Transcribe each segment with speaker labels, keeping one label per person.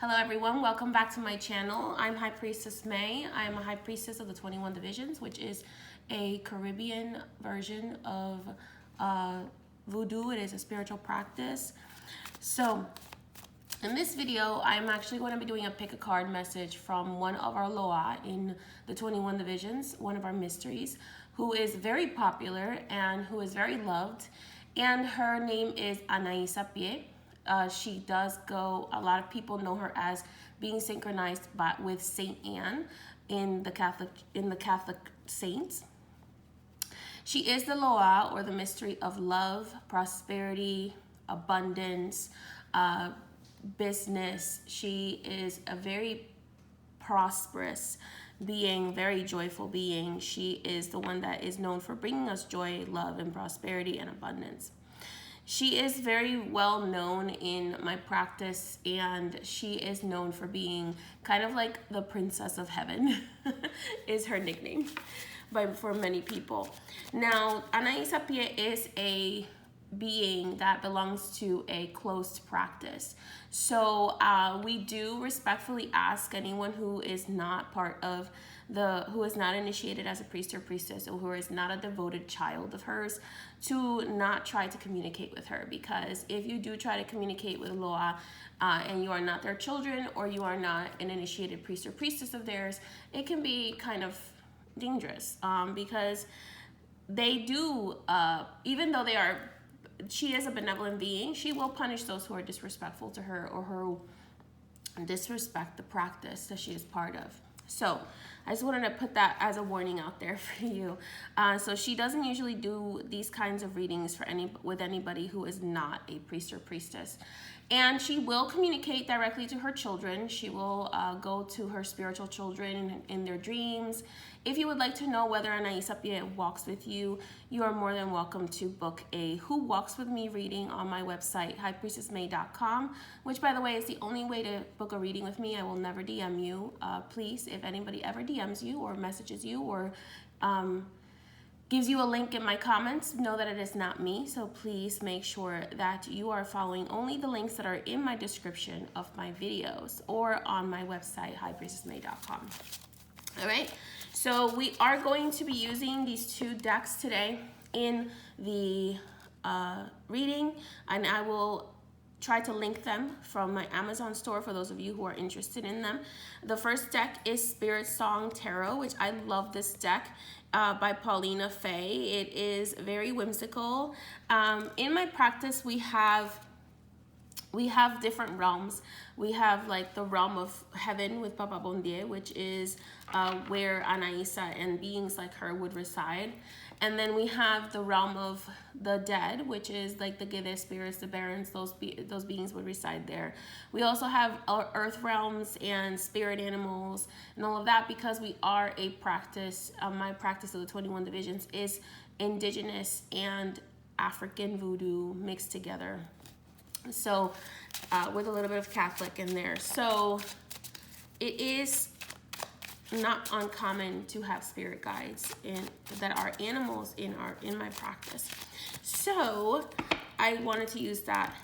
Speaker 1: Hello everyone, welcome back to my channel. I'm High Priestess May. I am a High Priestess of the 21 Divisions, which is a Caribbean version of Voodoo. It is a spiritual practice. So in this video, I'm actually going to be doing a pick a card message from one of our Loa in the 21 Divisions, one of our mysteries, who is very popular and who is very loved. And her name is Anaisa. She does go, a lot of people know her as being synchronized with Saint Anne in the Catholic saints. She is the Loa, or the mystery of love, prosperity, abundance, business. She is a very prosperous being, very joyful being. She is the one that is known for bringing us joy, love, and prosperity and abundance. She is very well known in my practice, and she is known for being kind of like the Princess of Heaven is her nickname for many people. Now, Anaisa is a being that belongs to a closed practice. So we do respectfully ask anyone who is not part of who is not initiated as a priest or priestess, or who is not a devoted child of hers, to not try to communicate with her, because if you do try to communicate with Loa and you are not their children, or you are not an initiated priest or priestess of theirs, it can be kind of dangerous because they do, even though she is a benevolent being, she will punish those who are disrespectful to her or who disrespect the practice that she is part of. So I just wanted to put that as a warning out there for you. So she doesn't usually do these kinds of readings with anybody who is not a priest or priestess. And she will communicate directly to her children. She will go to her spiritual children in their dreams. If you would like to know whether Anaisa walks with you, you are more than welcome to book a Who Walks With Me reading on my website, highpriestessmay.com, which, by the way, is the only way to book a reading with me. I will never DM you. Please, if anybody ever DMs you or messages you or gives you a link in my comments, know that it is not me. So please make sure that you are following only the links that are in my description of my videos or on my website, highpriestessmay.com. All right, so we are going to be using these two decks today in the reading, and I will try to link them from my Amazon store for those of you who are interested in them. The first deck is Spirit Song Tarot, which I love this deck, by Paulina Faye. It is very whimsical. In my practice, we have different realms. We have like the realm of heaven with Papa Bondie, which is where Anaisa and beings like her would reside. And then we have the realm of the dead, which is like the Gede spirits, the Barons, those beings would reside there. We also have our earth realms and spirit animals and all of that, because we are a practice. My practice of the 21 Divisions is indigenous and African voodoo mixed together. So with a little bit of Catholic in there. So it is not uncommon to have spirit guides that are animals in my practice. So I wanted to use that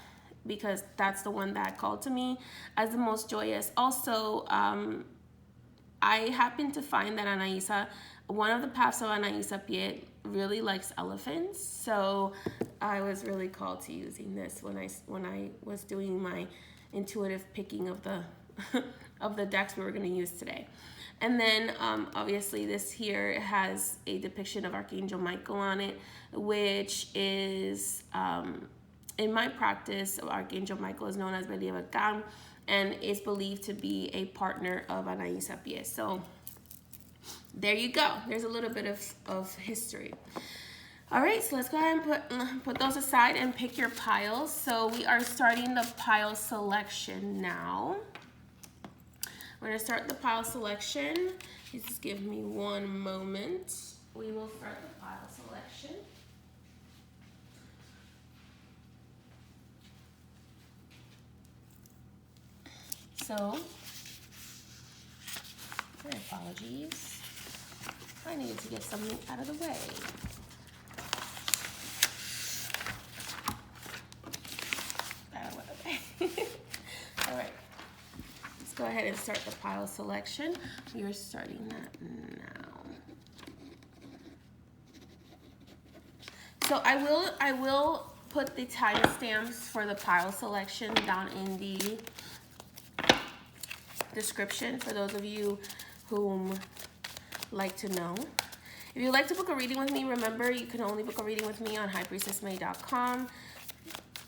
Speaker 1: because that's the one that called to me as the most joyous. Also, I happen to find that Anaisa, one of the paths of Anaisa really likes elephants, so I was really called to using this when I was doing my intuitive picking of the of the decks we were going to use today. And then obviously this here has a depiction of Archangel Michael on it, which is in my practice, Archangel Michael is known as Believacán and is believed to be a partner of Anaisa. So there you go. There's a little bit of history. All right, so let's go ahead and put those aside and pick your piles. So we are starting the pile selection now. We're gonna start the pile selection. Just give me one moment. We will start the pile selection. So, my apologies. I needed to get something out of the way. All right. go ahead and start the pile selection. We are starting that now. So I will put the timestamps for the pile selection down in the description for those of you whom like to know. If you'd like to book a reading with me, remember you can only book a reading with me on highpriestessmay.com.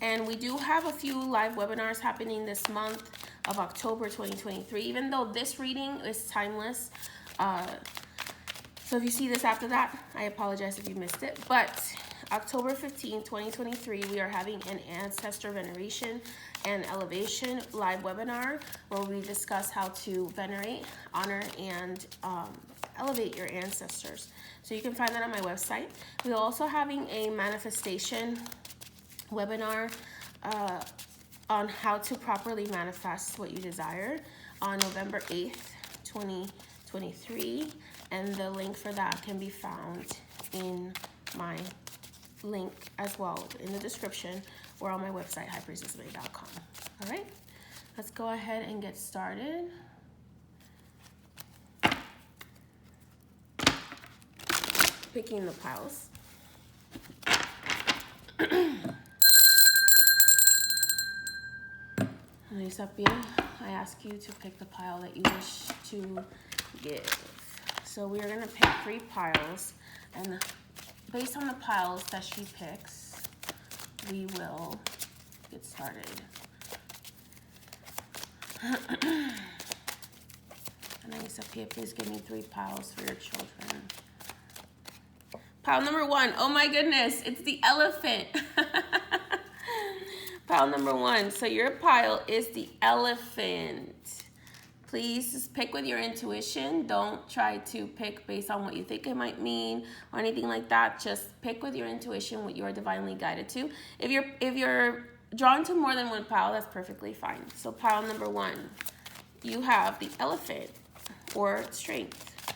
Speaker 1: And we do have a few live webinars happening this month of October 2023, even though this reading is timeless. So if you see this after that, I apologize if you missed it. But October 15, 2023, we are having an ancestor veneration and elevation live webinar where we discuss how to venerate, honor, and elevate your ancestors. So you can find that on my website. We're also having a manifestation webinar on how to properly manifest what you desire on November 8th, 2023. And the link for that can be found in my link as well in the description or on my website, highpriestessmay.com. All right, let's go ahead and get started. Picking the piles. Anaisa, I ask you to pick the pile that you wish to give. So we are going to pick 3 piles, and based on the piles that she picks, we will get started. Anaisa, please give me 3 piles for your children. Pile number 1. Oh my goodness, it's the elephant. Pile number 1. So your pile is the elephant. Please just pick with your intuition. Don't try to pick based on what you think it might mean or anything like that. Just pick with your intuition what you are divinely guided to. If you're drawn to more than one pile, that's perfectly fine. So pile number 1, you have the elephant or strength.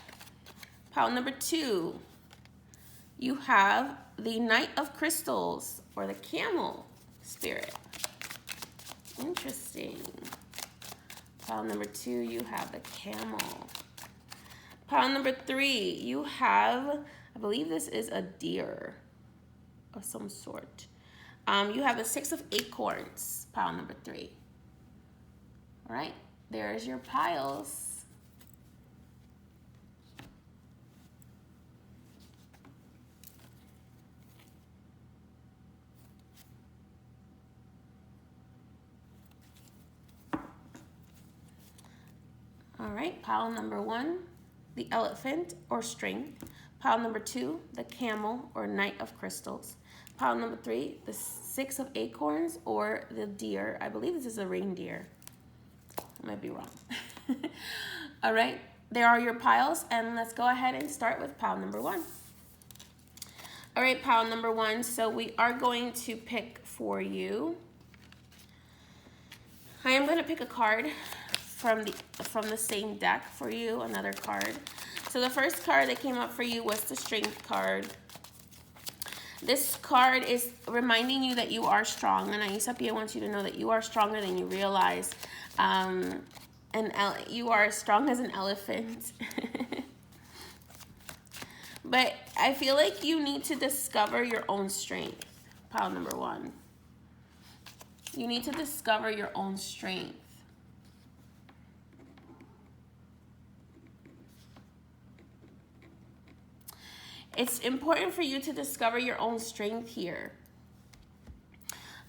Speaker 1: Pile number 2, you have the Knight of Crystals or the camel spirit. Interesting. Pile number 2, you have the camel. Pile number 3, you have, I believe this is a deer of some sort. You have the 6 of Acorns, pile number 3. All right, there's your piles. All right, pile number 1, the elephant or strength. Pile number 2, the camel or Knight of Crystals. Pile number 3, the 6 of Acorns or the deer. I believe this is a reindeer. I might be wrong. All right, there are your piles, and let's go ahead and start with pile number 1. All right, pile number 1. So we are going to pick for you. I am going to pick a card from the same deck for you, another card. So the first card that came up for you was the Strength card. This card is reminding you that you are strong, and Anaisa wants you to know that you are stronger than you realize. And you are as strong as an elephant. But I feel like you need to discover your own strength. Pile number 1. You need to discover your own strength. It's important for you to discover your own strength here.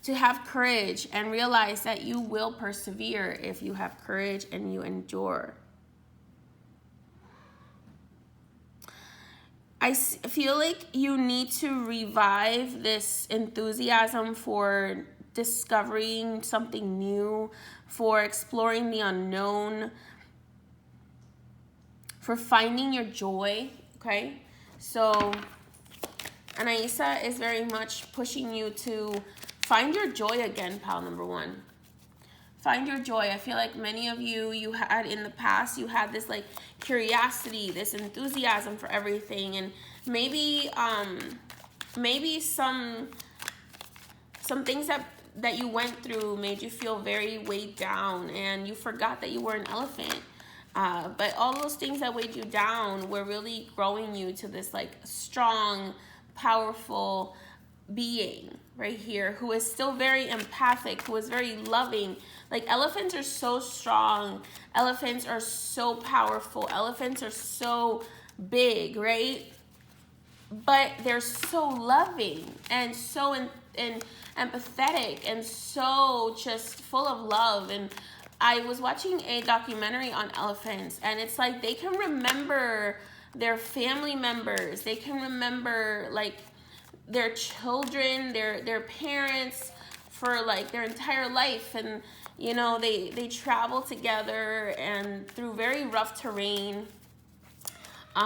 Speaker 1: To have courage and realize that you will persevere if you have courage and you endure. I feel like you need to revive this enthusiasm for discovering something new, for exploring the unknown, for finding your joy, okay? So Anaisa is very much pushing you to find your joy again, pile number 1. Find your joy. I feel like many of you had in the past, you had this like curiosity, this enthusiasm for everything, and maybe some things that you went through made you feel very weighed down, and you forgot that you were an elephant. But all those things that weighed you down were really growing you to this like strong, powerful being right here, who is still very empathic, who is very loving. Like, elephants are so strong, elephants are so powerful, elephants are so big, right? But they're so loving and so empathetic and so just full of love. And I was watching a documentary on elephants, and it's like they can remember their family members, they can remember like their children, their parents for like their entire life. And you know, they travel together and through very rough terrain.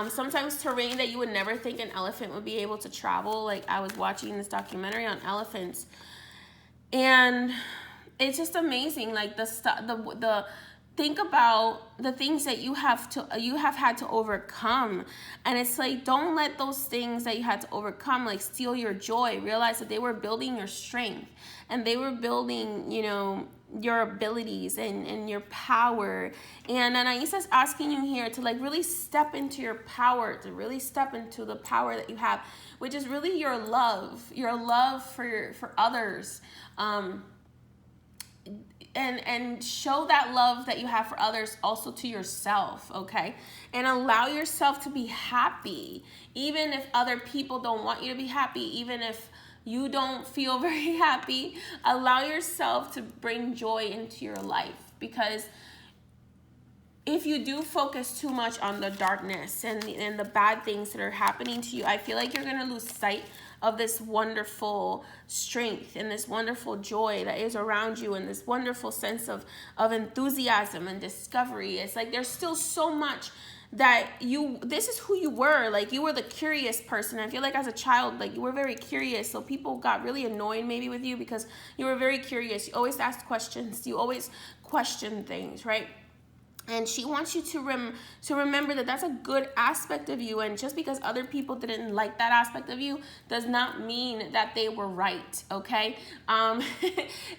Speaker 1: Sometimes terrain that you would never think an elephant would be able to travel. Like, I was watching this documentary on elephants, and it's just amazing. Like, the think about the things that you have had to overcome, and it's like, don't let those things that you had to overcome like steal your joy. Realize that they were building your strength, and they were building, you know, your abilities and your power. And Anaisa's asking you here to like really step into your power, to really step into the power that you have, which is really your love for others. And show that love that you have for others also to yourself, okay? And allow yourself to be happy, even if other people don't want you to be happy, even if you don't feel very happy. Allow yourself to bring joy into your life, because if you do focus too much on the darkness and the bad things that are happening to you, I feel like you're going to lose sight of this wonderful strength and this wonderful joy that is around you, and this wonderful sense of enthusiasm and discovery. It's like there's still so much that this is who you were. Like, you were the curious person. I feel like as a child, like, you were very curious, so people got really annoyed maybe with you because you were very curious. You always asked questions, you always questioned things, right? And she wants you to remember that that's a good aspect of you. And just because other people didn't like that aspect of you does not mean that they were right, okay?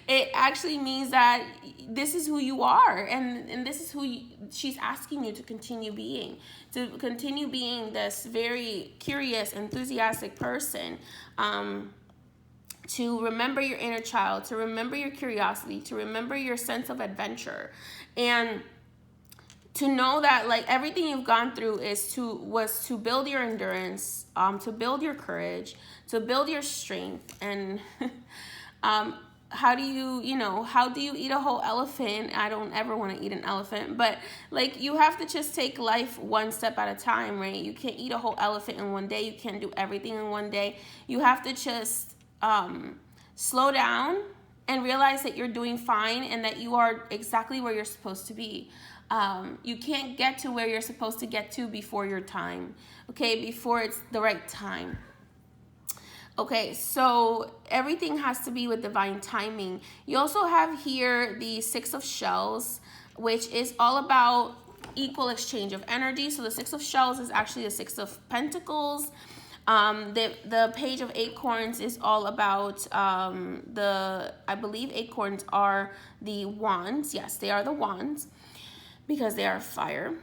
Speaker 1: It actually means that this is who you are. And this is who she's asking you to continue being. To continue being this very curious, enthusiastic person. To remember your inner child. To remember your curiosity. To remember your sense of adventure. And to know that like everything you've gone through was to build your endurance, to build your courage, to build your strength. And how do you eat a whole elephant? I don't ever want to eat an elephant, but like, you have to just take life one step at a time, right? You can't eat a whole elephant in one day. You can't do everything in one day. You have to just slow down and realize that you're doing fine and that you are exactly where you're supposed to be. You can't get to where you're supposed to get to before your time, okay? Before it's the right time. Okay, so everything has to be with divine timing. You also have here the Six of Shells, which is all about equal exchange of energy. So the Six of Shells is actually the Six of Pentacles. The Page of Acorns is all about I believe acorns are the wands. Yes, they are the wands, because they are fire.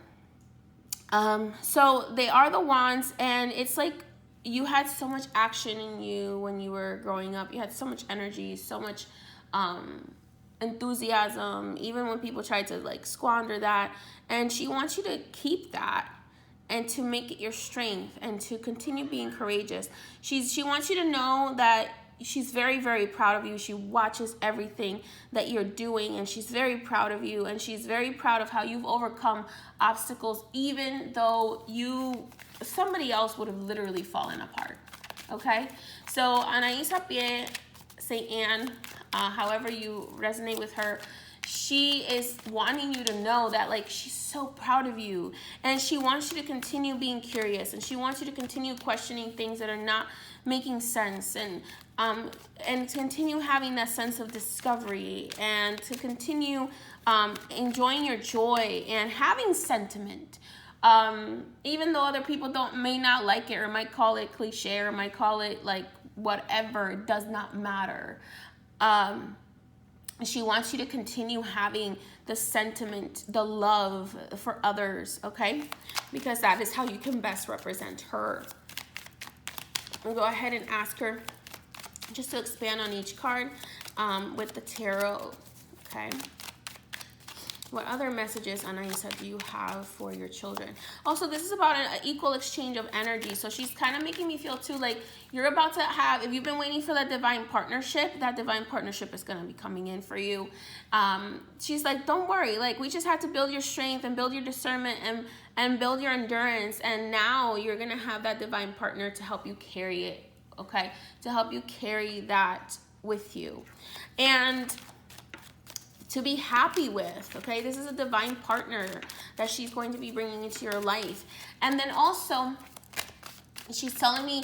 Speaker 1: So they are the wands, and it's like you had so much action in you when you were growing up. You had so much energy, so much enthusiasm, even when people tried to like squander that. And she wants you to keep that and to make it your strength and to continue being courageous. She wants you to know that she's very, very proud of you. She watches everything that you're doing, and she's very proud of you, and she's very proud of how you've overcome obstacles, even though somebody else would have literally fallen apart, okay? So Anaisa Pie, St. Anne, however you resonate with her, she is wanting you to know that like she's so proud of you, and she wants you to continue being curious, and she wants you to continue questioning things that are not making sense, and to continue having that sense of discovery, and to continue enjoying your joy and having sentiment. Even though other people may not like it, or might call it cliche, or might call it like whatever, it does not matter. She wants you to continue having the sentiment, the love for others, okay? Because that is how you can best represent her. We'll go ahead and ask her just to expand on each card with the tarot, okay? What other messages, Anaisa, do you have for your children? Also, this is about an equal exchange of energy. So she's kind of making me feel too like you're about to have, if you've been waiting for that divine partnership is going to be coming in for you. She's like, don't worry. Like, we just had to build your strength and build your discernment and build your endurance. And now you're going to have that divine partner to help you carry it, okay? To help you carry that with you. And to be happy with, okay? This is a divine partner that she's going to be bringing into your life. And then also, she's telling me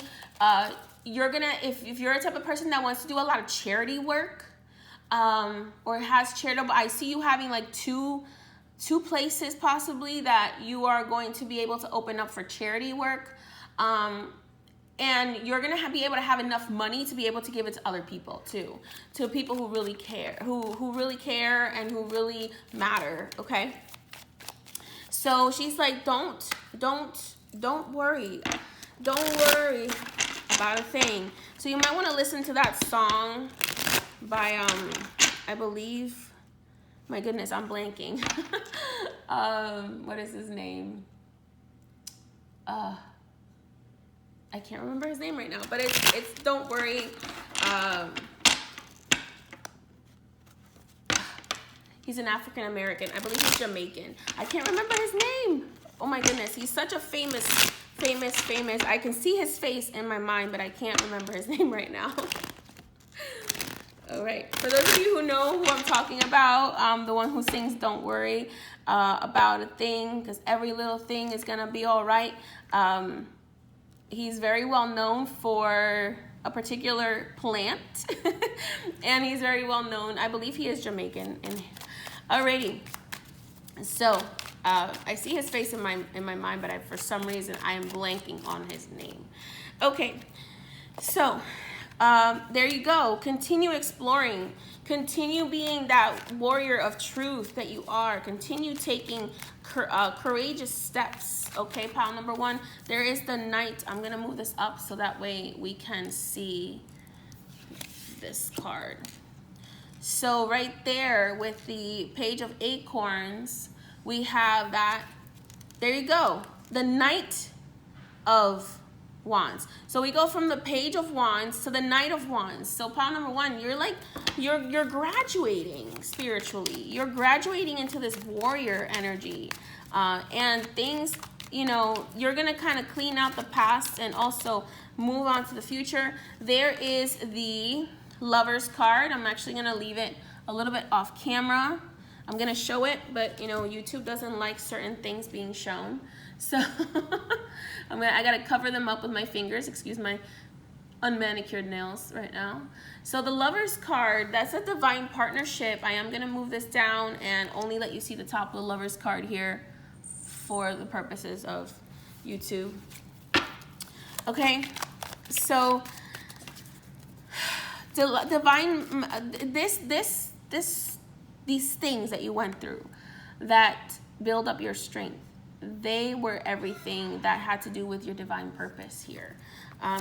Speaker 1: you're gonna, if you're a type of person that wants to do a lot of charity work or has charitable, I see you having like two places possibly that you are going to be able to open up for charity work. And you're going to be able to have enough money to be able to give it to other people too. To people who really care, who really care and who really matter, okay? So she's like, don't worry. Don't worry about a thing. So you might want to listen to that song by, I believe, my goodness, I'm blanking. What is his name? I can't remember his name right now, but it's Don't Worry. He's an African American. I believe he's Jamaican. I can't remember his name. Oh my goodness, he's such a famous. I can see his face in my mind, but I can't remember his name right now. All right, for those of you who know who I'm talking about, the one who sings Don't Worry about a thing, because every little thing is gonna be all right. He's very well known for a particular plant, and he's very well known. I believe he is Jamaican. And alrighty, so I see his face in my mind, but for some reason I am blanking on his name. Okay, so there you go. Continue exploring. Continue being that warrior of truth that you are. Continue taking courageous steps. Okay, pile number one. There is the Knight. I'm going to move this up so that way we can see this card. So right there with the Page of Acorns, we have that. There you go. The Knight of Wands. So we go from the Page of Wands to the Knight of Wands. So pile number one, you're graduating spiritually. You're graduating into this warrior energy. And things, you're going to kind of clean out the past and also move on to the future. There is the Lover's card. I'm actually going to leave it a little bit off camera. I'm going to show it, but YouTube doesn't like certain things being shown. So I got to cover them up with my fingers. Excuse my unmanicured nails right now. So the Lover's card, that's a divine partnership. I am going to move this down and only let you see the top of the Lover's card here for the purposes of YouTube. Okay, so these things that you went through that build up your strength, they were everything that had to do with your divine purpose here.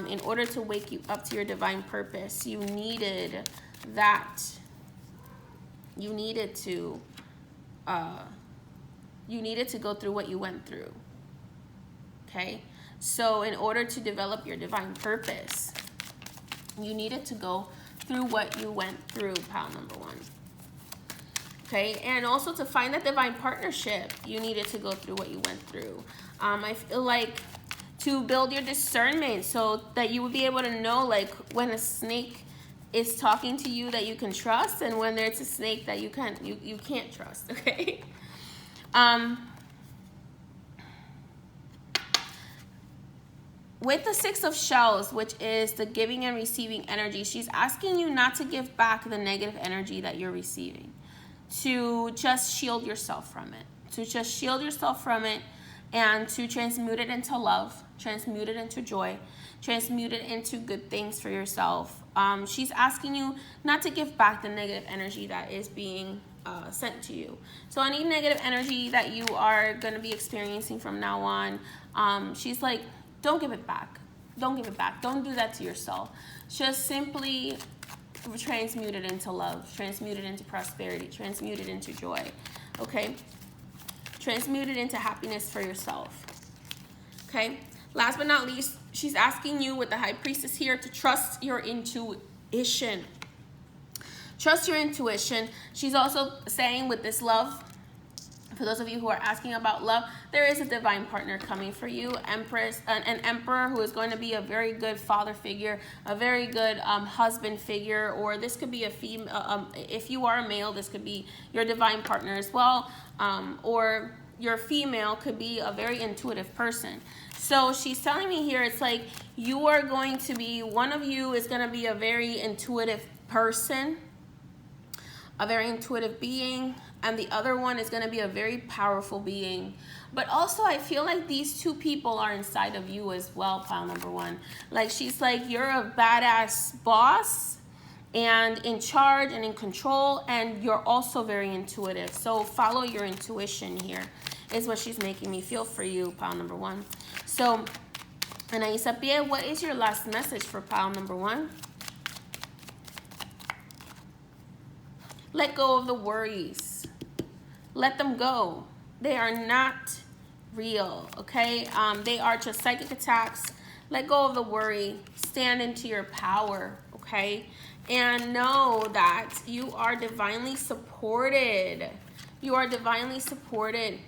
Speaker 1: In order to wake you up to your divine purpose, you needed that. You needed to go through what you went through. Okay? So in order to develop your divine purpose, you needed to go through what you went through, pile number one. Okay? And also to find that divine partnership, you needed to go through what you went through. I feel like to build your discernment so that you would be able to know like when a snake is talking to you that you can trust and when there's a snake that you can't trust, okay? With the Six of Shells, which is the giving and receiving energy, she's asking you not to give back the negative energy that you're receiving, to just shield yourself from it, and to transmute it into love, transmute it into joy, transmute it into good things for yourself, She's asking you not to give back the negative energy that is being sent to you. So any negative energy that you are going to be experiencing from now on, she's like, don't give it back. Don't give it back. Don't do that to yourself. Just simply transmute it into love, transmute it into prosperity, transmute it into joy, okay? Transmute it into happiness for yourself, okay? Last but not least, she's asking you with the High Priestess here to trust your intuition. Trust your intuition. She's also saying with this love, for those of you who are asking about love, there is a divine partner coming for you, an emperor who is going to be a very good father figure, a very good husband figure, or this could be a female. If you are a male, this could be your divine partner as well, or your female could be a very intuitive person. So she's telling me here, it's like you are going to be, one of you is going to be a very intuitive person, a very intuitive being, and the other one is going to be a very powerful being. But also I feel like these two people are inside of you as well, pile number one. Like she's like, you're a badass boss and in charge and in control, and you're also very intuitive. So follow your intuition here is what she's making me feel for you, pile number one. So Anaisa Pie, what is your last message for pile number one? Let go of the worries. Let them go. They are not real, okay? They are just psychic attacks. Let go of the worry. Stand into your power, okay? And know that you are divinely supported. You are divinely supported.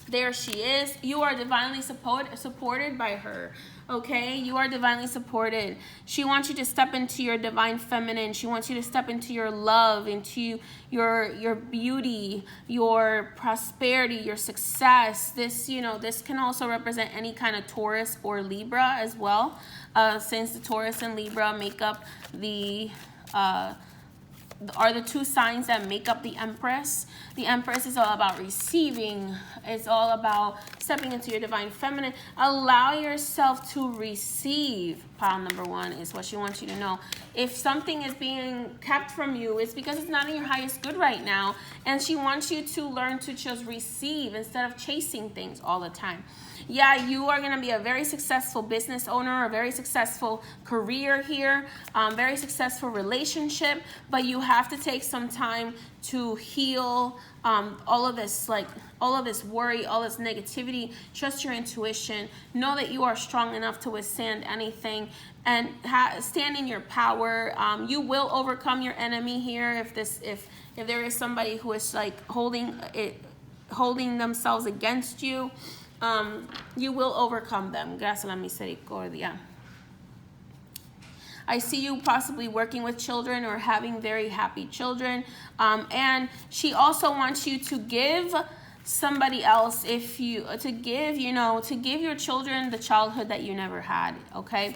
Speaker 1: There she is. You are divinely supported by her. Okay, you are divinely supported. She wants you to step into your divine feminine. She wants you to step into your love, into your beauty, your prosperity, your success. This, you know, this can also represent any kind of Taurus or Libra as well, since the Taurus and Libra make up are the two signs that make up the Empress. The Empress is all about receiving. It's all about stepping into your divine feminine. Allow yourself to receive. Pile number one is what she wants you to know. If something is being kept from you, it's because it's not in your highest good right now. And she wants you to learn to just receive instead of chasing things all the time. Yeah, you are going to be a very successful business owner, a very successful career here, very successful relationship, but you have to take some time to heal all of this worry, all this negativity. Trust your intuition. Know that you are strong enough to withstand anything, and stand in your power. You will overcome your enemy here. If there is somebody who is like holding themselves against you, you will overcome them. Gracias a la misericordia. I see you possibly working with children or having very happy children. And she also wants you to give somebody else, to give your children the childhood that you never had, okay?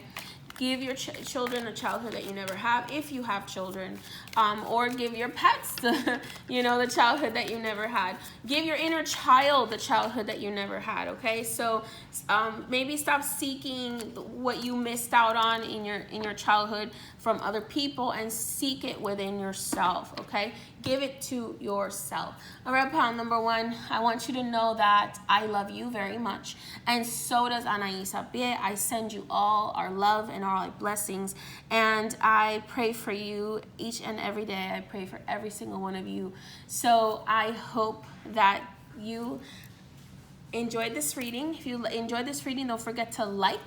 Speaker 1: Give your children a childhood that you never have, if you have children, or give your pets the childhood that you never had. Give your inner child the childhood that you never had. Okay, so maybe stop seeking what you missed out on in your childhood from other people and seek it within yourself. Okay, give it to yourself. All right, pile number one, I want you to know that I love you very much, and so does Anaisa Pie. I send you all our love and all our blessings, and I pray for you each and every day. I pray for every single one of you. So I hope that you enjoyed this reading. If you enjoyed this reading, don't forget to like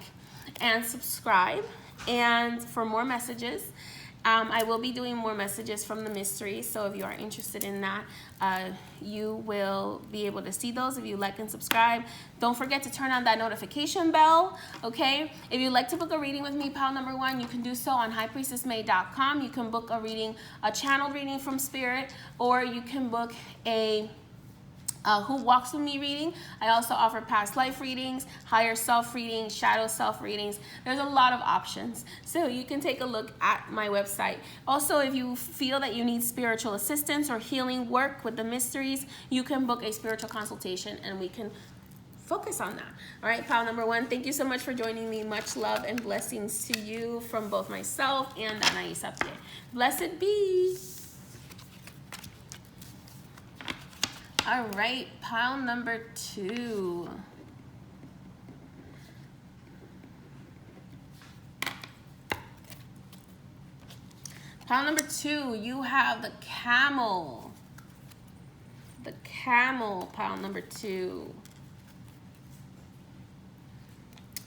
Speaker 1: and subscribe. And for more messages, I will be doing more messages from the mysteries, so if you are interested in that, you will be able to see those if you like and subscribe. Don't forget to turn on that notification bell, okay? If you'd like to book a reading with me, pile number one, you can do so on highpriestessmay.com. You can book a channel reading from Spirit, or you can book a Who Walks With Me reading. I also offer past life readings, higher self readings, shadow self readings. There's a lot of options, so you can take a look at my website. Also, if you feel that you need spiritual assistance or healing work with the mysteries, you can book a spiritual consultation and we can focus on that. All right, pile number 1, thank you so much for joining me. Much love and blessings to you from both myself and Anaisa. Blessed be. All right, pile number 2. Pile number 2, you have the camel. The camel, pile number 2.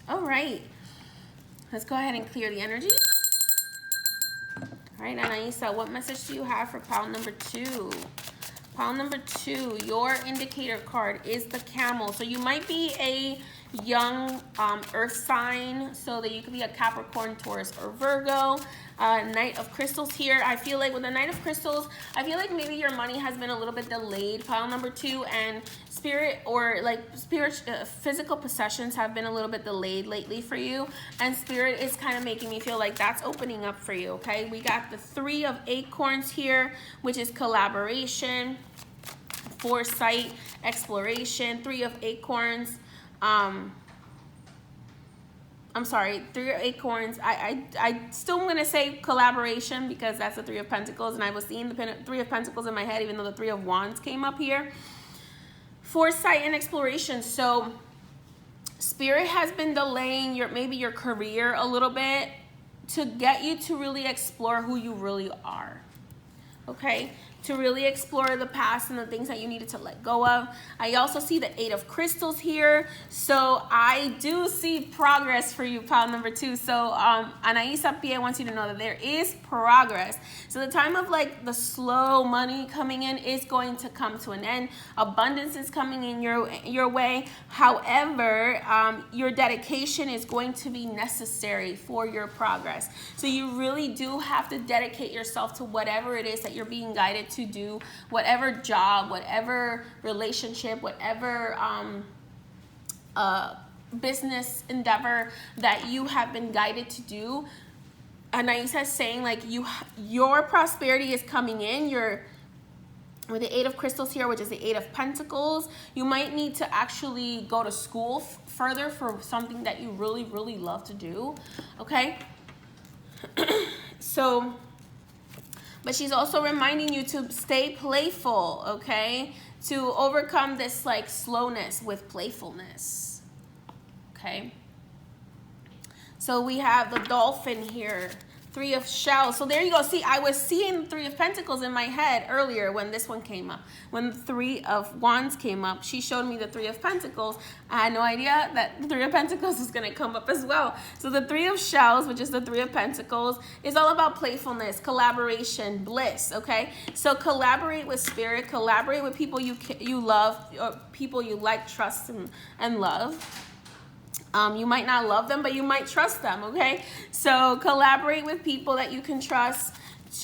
Speaker 1: All right, let's go ahead and clear the energy. All right, Anaisa, what message do you have for pile number 2? Pile number 2, your indicator card is the camel. So you might be a young earth sign, so that you could be a Capricorn, Taurus, or Virgo. Knight of Crystals here. I feel like with the Knight of Crystals, I feel like maybe your money has been a little bit delayed, pile number 2, and spirit or like physical possessions have been a little bit delayed lately for you, and spirit is kind of making me feel like that's opening up for you. Okay, we got the 3 of Acorns here, which is collaboration, foresight, exploration. 3 of Acorns, I'm sorry, 3 of Acorns. I still am going to say collaboration because that's the 3 of Pentacles, and I was seeing the 3 of Pentacles in my head even though the 3 of Wands came up here. Foresight and exploration. So spirit has been delaying maybe your career a little bit to get you to really explore who you really are. Okay, to really explore the past and the things that you needed to let go of. I also see the 8 of Crystals here. So I do see progress for you, pile number 2. So Anaisa Pia wants you to know that there is progress. So the time of like the slow money coming in is going to come to an end. Abundance is coming in your way. However, your dedication is going to be necessary for your progress. So you really do have to dedicate yourself to whatever it is that you're being guided to do, whatever job, whatever relationship, whatever business endeavor that you have been guided to do. Anaisa is saying like your prosperity is coming in. With the 8 of Crystals here, which is the 8 of Pentacles, you might need to actually go to school further for something that you really, really love to do. Okay, so. But she's also reminding you to stay playful, okay? To overcome this like slowness with playfulness, okay? So we have the dolphin here, 3 of Shells. So there you go. See, I was seeing 3 of Pentacles in my head earlier when this one came up. When the 3 of Wands came up, she showed me the 3 of Pentacles. I had no idea that the 3 of Pentacles was going to come up as well. So the 3 of Shells, which is the 3 of Pentacles, is all about playfulness, collaboration, bliss, okay? So collaborate with spirit, collaborate with people you love, or people you like, trust, and love. You might not love them, but you might trust them, okay? So collaborate with people that you can trust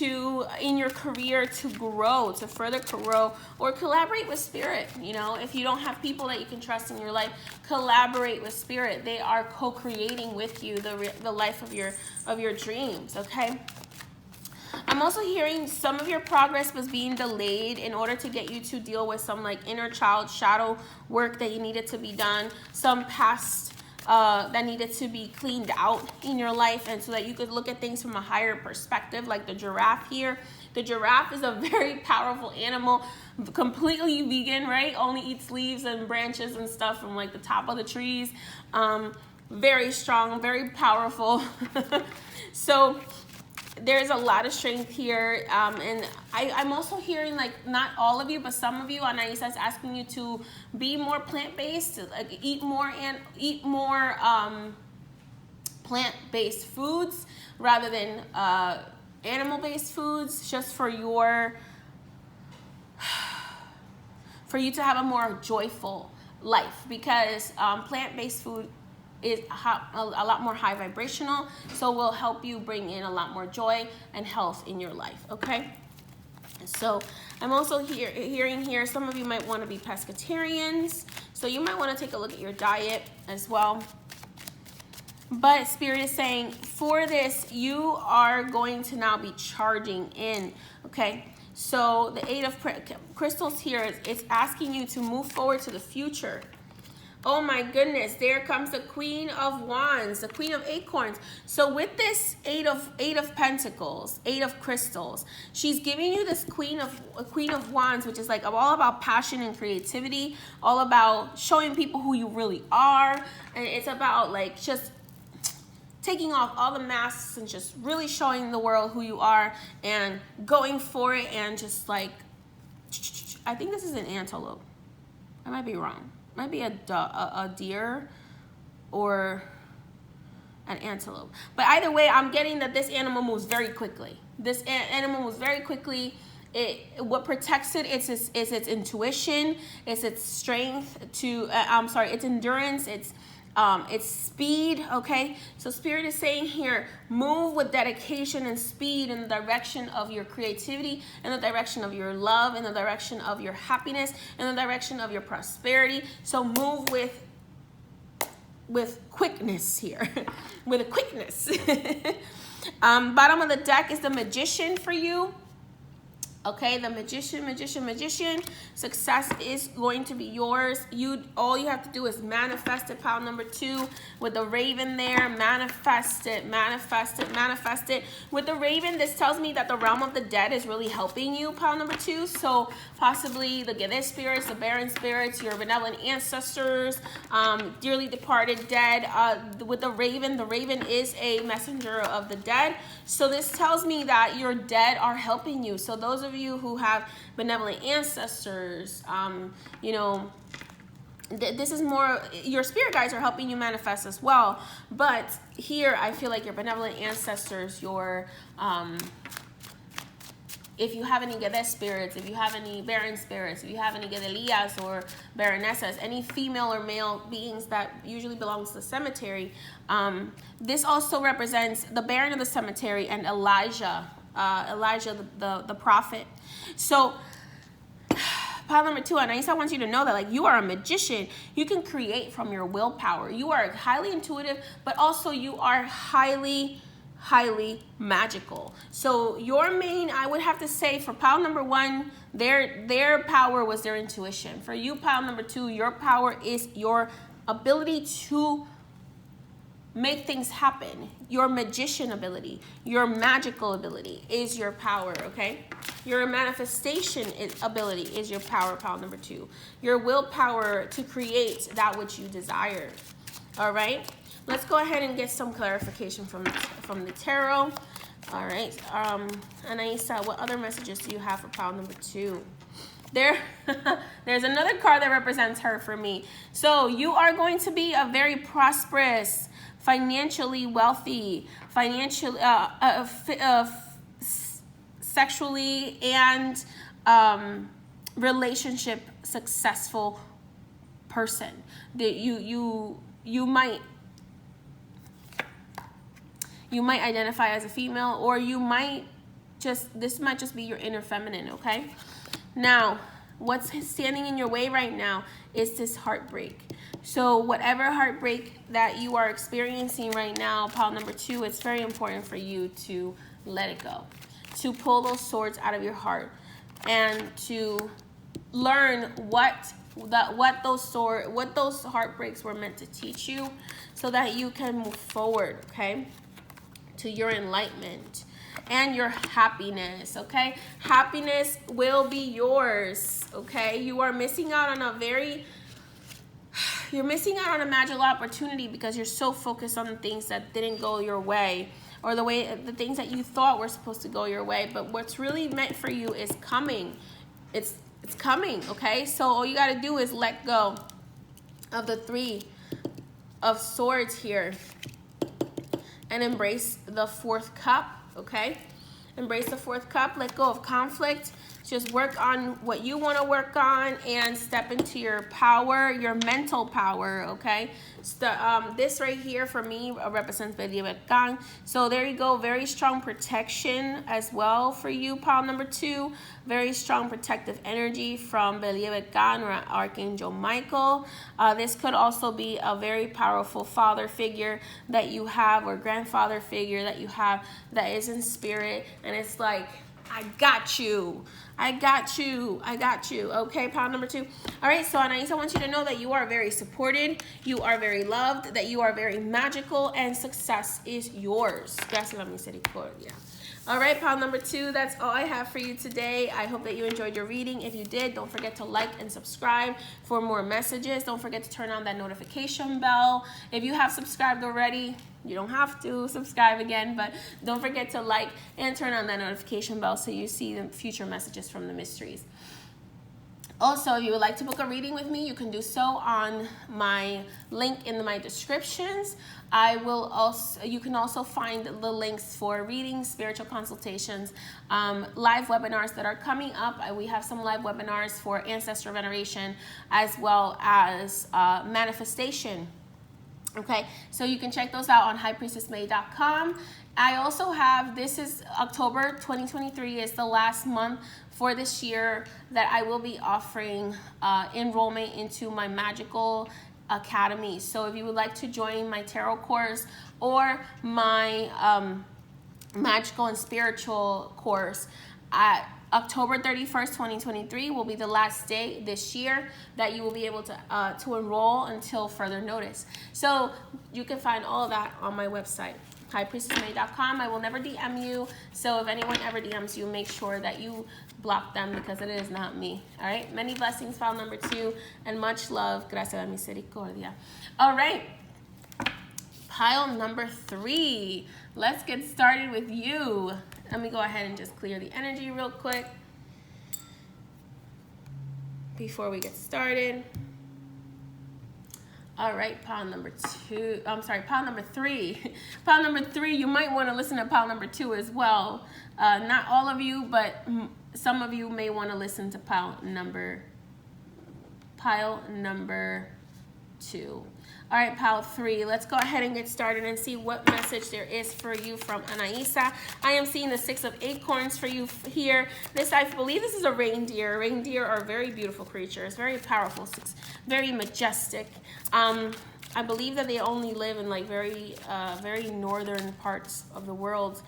Speaker 1: in your career to grow, to further grow, or collaborate with spirit. You know, if you don't have people that you can trust in your life, collaborate with spirit. They are co-creating with you the life of your dreams, okay? I'm also hearing some of your progress was being delayed in order to get you to deal with some like inner child shadow work that you needed to be done, some past that needed to be cleaned out in your life, and so that you could look at things from a higher perspective, like the giraffe here. The giraffe is a very powerful animal, completely vegan, right? Only eats leaves and branches and stuff from like the top of the trees. Very strong, very powerful. So there's a lot of strength here, and I'm also hearing like not all of you, but some of you, Anaisa is asking you to be more plant-based, like eat more plant-based foods rather than animal-based foods, just for you to have a more joyful life, because plant-based food is a lot more high vibrational, so will help you bring in a lot more joy and health in your life, okay? So I'm also hearing here, some of you might want to be pescatarians, so you might want to take a look at your diet as well. But Spirit is saying for this, you are going to now be charging in, okay? So the 8 of Crystals here, it's asking you to move forward to the future. Oh my goodness, there comes the Queen of Wands, the Queen of Acorns. So with this eight of Pentacles, 8 of Crystals, she's giving you this Queen of Wands, which is like all about passion and creativity, all about showing people who you really are. And it's about like just taking off all the masks and just really showing the world who you are and going for it, and just like, I think this is an antelope. I might be wrong. Might be a deer or an antelope. But either way, I'm getting that this animal moves very quickly. This animal moves very quickly. What protects it is its intuition, it's its strength to, its endurance, it's speed, okay? So Spirit is saying here, move with dedication and speed in the direction of your creativity, in the direction of your love, in the direction of your happiness, in the direction of your prosperity. So move with quickness here, with a quickness. Bottom of the deck is the Magician for you. Okay, the magician. Success is going to be yours. All you have to do is manifest it. Pile number 2 with the Raven there. Manifest it. With the Raven, this tells me that the realm of the dead is really helping you. Pile number 2. So possibly the Gede spirits, the Baron spirits, your benevolent ancestors, dearly departed dead. With the Raven is a messenger of the dead. So this tells me that your dead are helping you. So those of you who have benevolent ancestors, this is more, your spirit guides are helping you manifest as well. But here I feel like your benevolent ancestors, your if you have any Gede spirits, if you have any Baron spirits, if you have any Gedelias or Baronessas, any female or male beings that usually belongs to the cemetery, this also represents the Baron of the cemetery and Elijah, the prophet. So pile number 2, Anaisa wants you to know that like you are a magician. You can create from your willpower. You are highly intuitive, but also you are highly magical. So your main, I would have to say, for pile number 1, their power was their intuition. For you, pile number 2, your power is your ability to make things happen. Your magician ability, your magical ability is your power, okay? Your manifestation ability is your power, pile number 2. Your willpower to create that which you desire, all right? Let's go ahead and get some clarification from the tarot. All right, Anaisa, what other messages do you have for pile number 2? There's another card that represents her for me. So you are going to be a very prosperous, financially wealthy, sexually and relationship successful person. That you might identify as a female, or this might just be your inner feminine, okay? Now, what's standing in your way right now is this heartbreak. So whatever heartbreak that you are experiencing right now, pile number 2, it's very important for you to let it go, to pull those swords out of your heart, and to learn what those heartbreaks were meant to teach you, so that you can move forward, okay, to your enlightenment and your happiness, okay? Happiness will be yours, okay? You are missing out on a magical opportunity because you're so focused on the things that didn't go your way, or the things that you thought were supposed to go your way. But what's really meant for you is coming. It's coming, okay? So all you got to do is let go of the 3 of Swords here and embrace the 4th cup, okay? Embrace the 4th cup. Let go of conflict. Just work on what you want to work on and step into your power, your mental power, okay? This right here for me represents Believed. So there you go. Very strong protection as well for you, pile number 2. Very strong protective energy from Believed or Archangel Michael. This could also be a very powerful father figure that you have, or grandfather figure that you have, that is in spirit, and it's like, I got you. I got you. I got you. Okay, pile number 2. All right, so Anaisa wants you to know that you are very supported, you are very loved, that you are very magical, and success is yours. Gracias a la misericordia. All right, pile number 2, that's all I have for you today. I hope that you enjoyed your reading. If you did, don't forget to like and subscribe for more messages. Don't forget to turn on that notification bell. If you have subscribed already, you don't have to subscribe again, but don't forget to like and turn on that notification bell so you see the future messages from the mysteries. Also, if you would like to book a reading with me, you can do so on my link in my descriptions. You can also find the links for readings, spiritual consultations, live webinars that are coming up. We have some live webinars for ancestor veneration as well as manifestation. Okay, so you can check those out on highpriestessmay.com. I also have, this is October 2023 is the last month for this year that I will be offering enrollment into my magical academy. So if you would like to join my tarot course or my magical and spiritual course, at October 31st, 2023 will be the last day this year that you will be able to enroll until further notice. So you can find all of that on my website, highpriestessmay.com. I will never DM you, so if anyone ever DMs you, make sure that you block them because it is not me. All right, many blessings, file number 2, and much love. Gracias a misericordia. All right, pile number 3. Let's get started with you. Let me go ahead and just clear the energy real quick before we get started. All right, pile number 2. I'm sorry, pile number 3. Pile number 3, you might want to listen to pile number 2 as well. Not all of you, but some of you may want to listen to pile number 2. All right, pile 3, let's go ahead and get started and see what message there is for you from Anaisa. I am seeing the 6 of acorns for you here. I believe this is a reindeer. Reindeer are very beautiful creatures, very powerful, very majestic. I believe that they only live in like very northern parts of the world.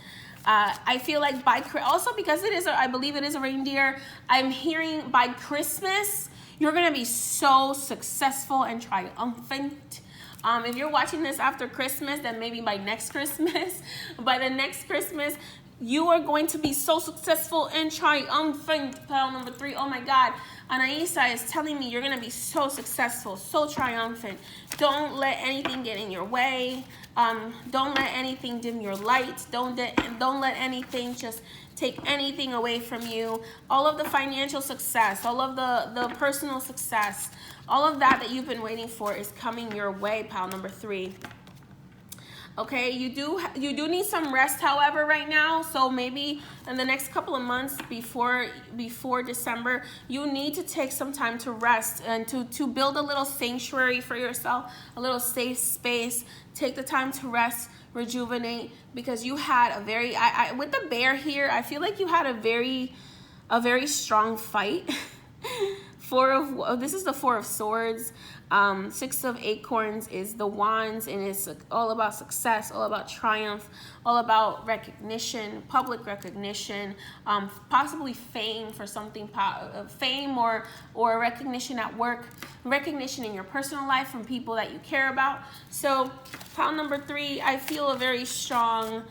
Speaker 1: I feel like also because I believe it is a reindeer, I'm hearing by Christmas, you're going to be so successful and triumphant. If you're watching this after Christmas, then maybe by next Christmas. By the next Christmas, you are going to be so successful and triumphant. Pile number 3. Oh my God. Anaisa is telling me you're going to be so successful, so triumphant. Don't let anything get in your way. Don't let anything dim your light. Don't let anything just take anything away from you. All of the financial success, all of the personal success, all of that you've been waiting for is coming your way, pile number 3. Okay, you do need some rest, however, right now. So maybe in the next couple of months before December, you need to take some time to rest and to build a little sanctuary for yourself, a little safe space. Take the time to rest, rejuvenate, because you had a very with the bear here, I feel like you had a very strong fight. This is the 4 of swords. 6 of acorns is the wands, and it's all about success, all about triumph, all about recognition, public recognition, possibly fame for something, fame or recognition at work, recognition in your personal life from people that you care about. So pile number 3, I feel a very strong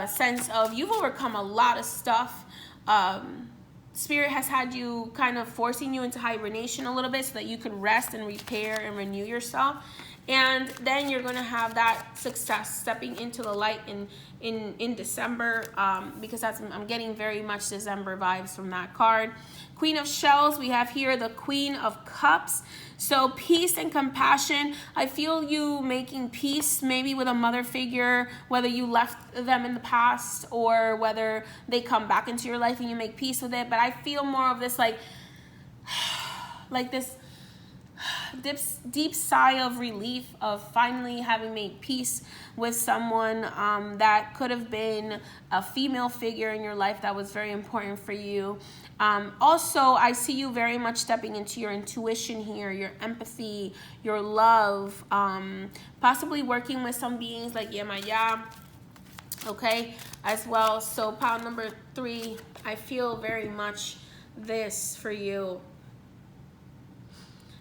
Speaker 1: sense of you've overcome a lot of stuff. Spirit has had you kind of forcing you into hibernation a little bit so that you can rest and repair and renew yourself. And then you're going to have that success stepping into the light in December, because I'm getting very much December vibes from that card. Queen of Shells, we have here the Queen of Cups. So peace and compassion. I feel you making peace maybe with a mother figure, whether you left them in the past or whether they come back into your life and you make peace with it. But I feel more of this like this deep sigh of relief of finally having made peace with someone that could have been a female figure in your life that was very important for you. Also, I see you very much stepping into your intuition here, your empathy, your love, possibly working with some beings like Yemaya, okay, as well. So pile number 3, I feel very much this for you.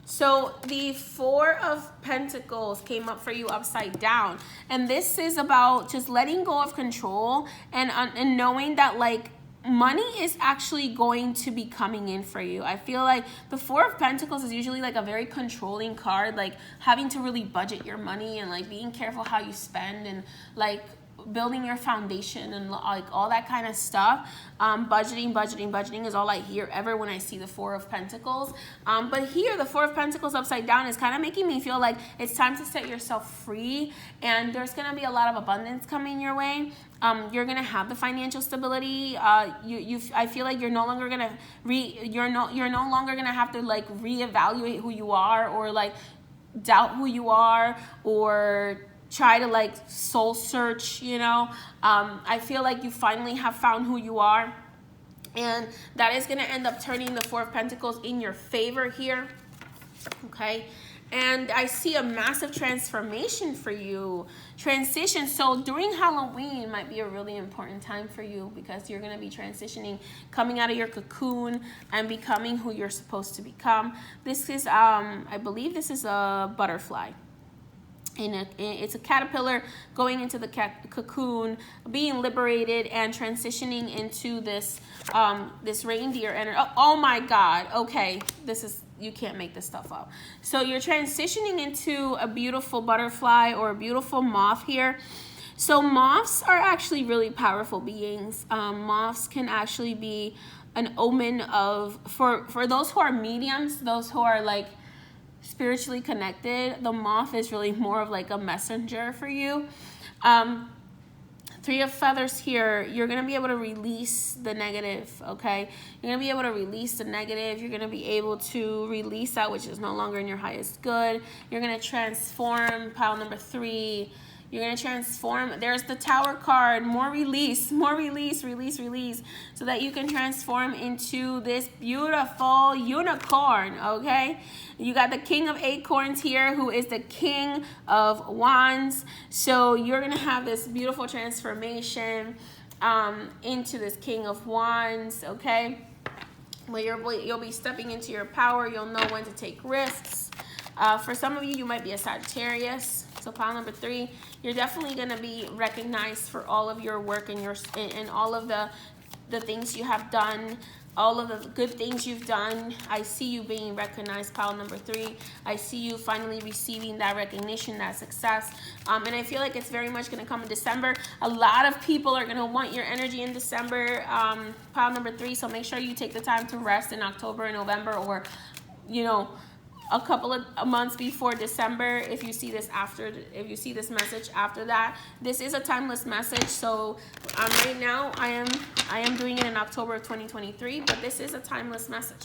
Speaker 1: So the Four of Pentacles came up for you upside down. And this is about just letting go of control and knowing that, like, money is actually going to be coming in for you. I feel like the Four of Pentacles is usually like a very controlling card, like having to really budget your money and like being careful how you spend and like building your foundation and like all that kind of stuff. Budgeting is all I hear ever when I see the Four of Pentacles. But here the Four of Pentacles upside down is kind of making me feel like it's time to set yourself free, and there's going to be a lot of abundance coming your way. You're gonna have the financial stability. I feel like you're no longer gonna you're no longer gonna have to like reevaluate who you are, or like doubt who you are, or try to like soul search, you know. I feel like you finally have found who you are, and that is gonna end up turning the Four of Pentacles in your favor here, okay? And I see a massive transformation for you, transition. So during Halloween might be a really important time for you, because you're going to be transitioning, coming out of your cocoon and becoming who you're supposed to become. This is, I believe this is a butterfly. It's a caterpillar going into the cocoon, being liberated and transitioning into this this reindeer energy. Oh my God. Okay, this is, you can't make this stuff up. So you're transitioning into a beautiful butterfly or a beautiful moth here. So moths are actually really powerful beings. Moths can actually be an omen of, for those who are mediums, those who are like spiritually connected, the moth is really more of like a messenger for you. Three of Feathers here, you're going to be able to release the negative, okay? You're going to be able to release the negative. You're going to be able to release that which is no longer in your highest good. You're going to transform, pile number 3. You're going to transform. There's the Tower card. More release, so that you can transform into this beautiful unicorn, okay? You got the King of Acorns here, who is the King of Wands. So you're going to have this beautiful transformation into this King of Wands, okay? Where you'll be stepping into your power. You'll know when to take risks. For some of you, you might be a Sagittarius. So pile number 3, you're definitely going to be recognized for all of your work and all of the things you have done, all of the good things you've done. I see you being recognized, pile number 3. I see you finally receiving that recognition, that success. And I feel like it's very much going to come in December. A lot of people are going to want your energy in December, pile number 3. So make sure you take the time to rest in October and November, or, you know, a couple of months before December. If you see this message after that, this is a timeless message. So right now I am doing it in October of 2023, but this is a timeless message.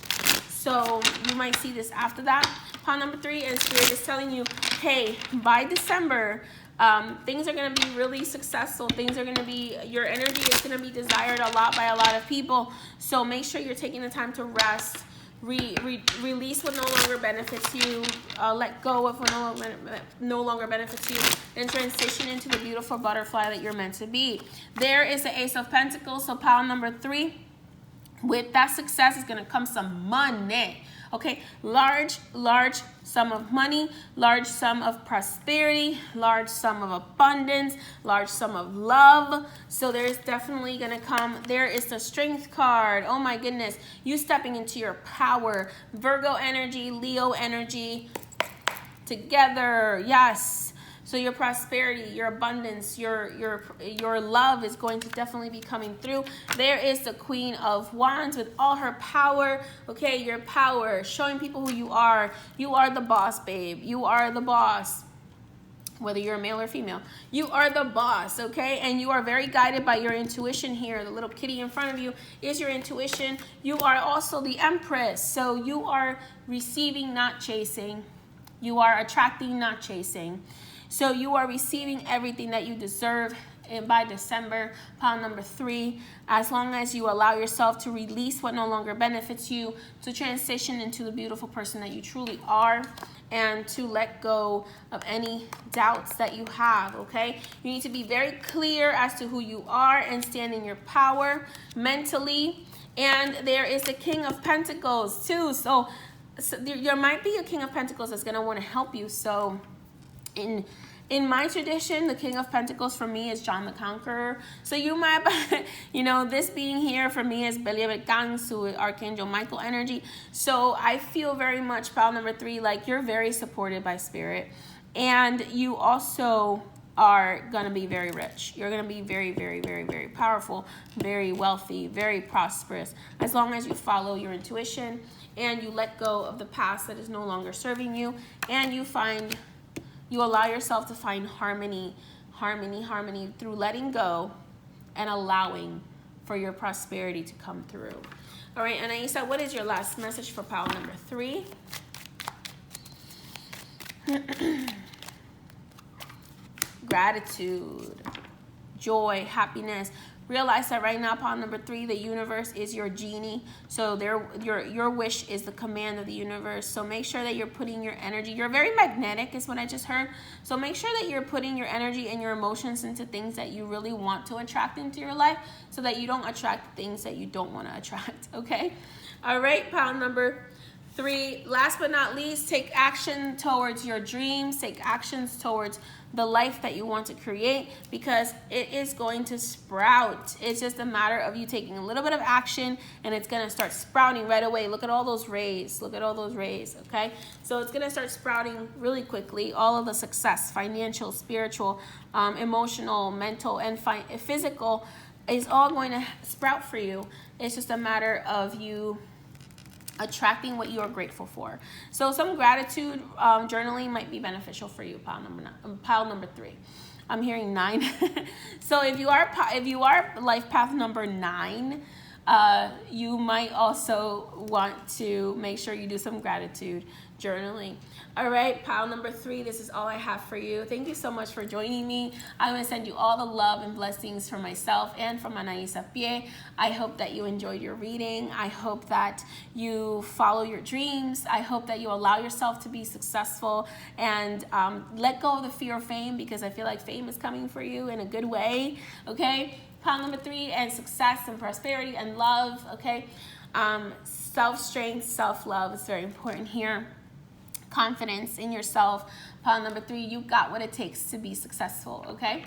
Speaker 1: So you might see this after that. Pile number 3, and Spirit is telling you, hey, by December, things are going to be really successful. Things are going to be, your energy is going to be desired a lot by a lot of people. So make sure you're taking the time to rest. Release what no longer benefits you, let go of what no longer benefits you, then transition into the beautiful butterfly that you're meant to be. There is the Ace of Pentacles, so pile number 3. With that success is going to come some money. Okay, large sum of money, large sum of prosperity, large sum of abundance, large sum of love. So there's definitely going to come. There is the Strength card. Oh my goodness. You stepping into your power. Virgo energy, Leo energy together. Yes. So your prosperity, your abundance, your love is going to definitely be coming through. There is the Queen of Wands with all her power. Okay, your power, showing people who you are. You are the boss, babe. You are the boss. Whether you're a male or female, you are the boss, okay? And you are very guided by your intuition here. The little kitty in front of you is your intuition. You are also the Empress. So you are receiving, not chasing. You are attracting, not chasing. So you are receiving everything that you deserve. And by December, pile number 3, as long as you allow yourself to release what no longer benefits you, to transition into the beautiful person that you truly are, and to let go of any doubts that you have, okay? You need to be very clear as to who you are and stand in your power mentally And there is the King of Pentacles too. So there might be a King of Pentacles that's going to want to help you. So in my tradition, the King of Pentacles for me is John the Conqueror. So you might, this being here for me is Believing Archangel Michael energy. So I feel very much, pile number 3, like you're very supported by spirit. And you also are going to be very rich. You're going to be very, very, very, very powerful, very wealthy, very prosperous, as long as you follow your intuition and you let go of the past that is no longer serving you, and you allow yourself to find harmony through letting go and allowing for your prosperity to come through. All right, Anaisa, what is your last message for pile number 3? Gratitude, joy, happiness. Realize that right now, pile number 3, the universe is your genie. So your wish is the command of the universe. So make sure that you're putting your energy. You're very magnetic is what I just heard. So make sure that you're putting your energy and your emotions into things that you really want to attract into your life, so that you don't attract things that you don't want to attract, okay? All right, pile number 3, last but not least, take action towards your dreams. Take actions towards the life that you want to create, because it is going to sprout. It's just a matter of you taking a little bit of action, and it's going to start sprouting right away. Look at all those rays. Look at all those rays, okay? So it's going to start sprouting really quickly. All of the success, financial, spiritual, emotional, mental, and physical is all going to sprout for you. It's just a matter of you attracting what you are grateful for. So some gratitude journaling might be beneficial for you, pile number 3. I'm hearing 9. So if you are life path number 9, you might also want to make sure you do some gratitude journaling. All right, pile number 3, this is all I have for you. Thank you so much for joining me. I'm going to send you all the love and blessings from myself and from Anaisa. I hope that you enjoyed your reading. I hope that you follow your dreams. I hope that you allow yourself to be successful and let go of the fear of fame, because I feel like fame is coming for you in a good way, okay? Pile number 3, and success and prosperity and love, okay? Self-strength, self-love is very important here. Confidence in yourself. Pile number 3, you got what it takes to be successful, okay?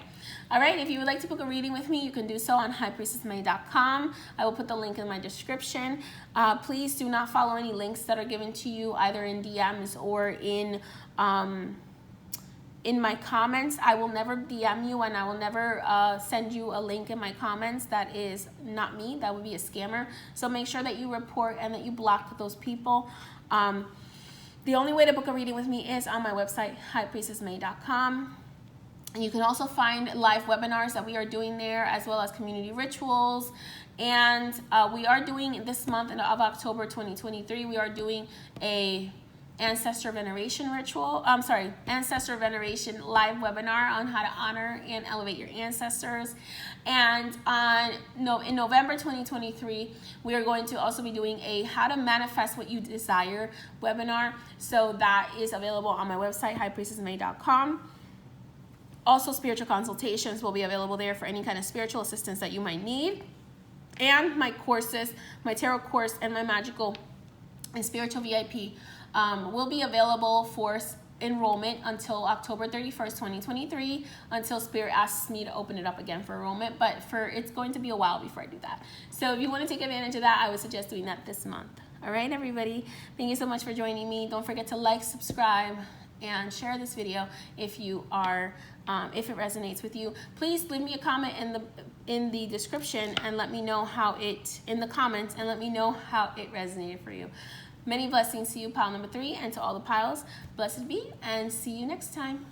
Speaker 1: All right, if you would like to book a reading with me, you can do so on highpriestessmay.com. I will put the link in my description. Please do not follow any links that are given to you either in DMs or in my comments. I will never DM you, and I will never send you a link in my comments that is not me. That would be a scammer. So make sure that you report and that you block those people. The only way to book a reading with me is on my website, highpriestessmay.com. And you can also find live webinars that we are doing there, as well as community rituals. And we are doing this month of October 2023, we are doing a ancestor veneration ancestor veneration live webinar on how to honor and elevate your ancestors. And in November 2023, we are going to also be doing a how to manifest what you desire webinar. So that is available on my website, highpriestessmay.com. Also, spiritual consultations will be available there for any kind of spiritual assistance that you might need. And my courses, my tarot course and my magical and spiritual VIP will be available for enrollment until October 31st, 2023, until Spirit asks me to open it up again for enrollment. But it's going to be a while before I do that. So if you want to take advantage of that, I would suggest doing that this month. All right, everybody. Thank you so much for joining me. Don't forget to like, subscribe, and share this video if you are if it resonates with you. Please leave me a comment in the description and let me know how it in the comments and let me know how it resonated for you. Many blessings to you, pile number 3, and to all the piles. Blessed be, and see you next time.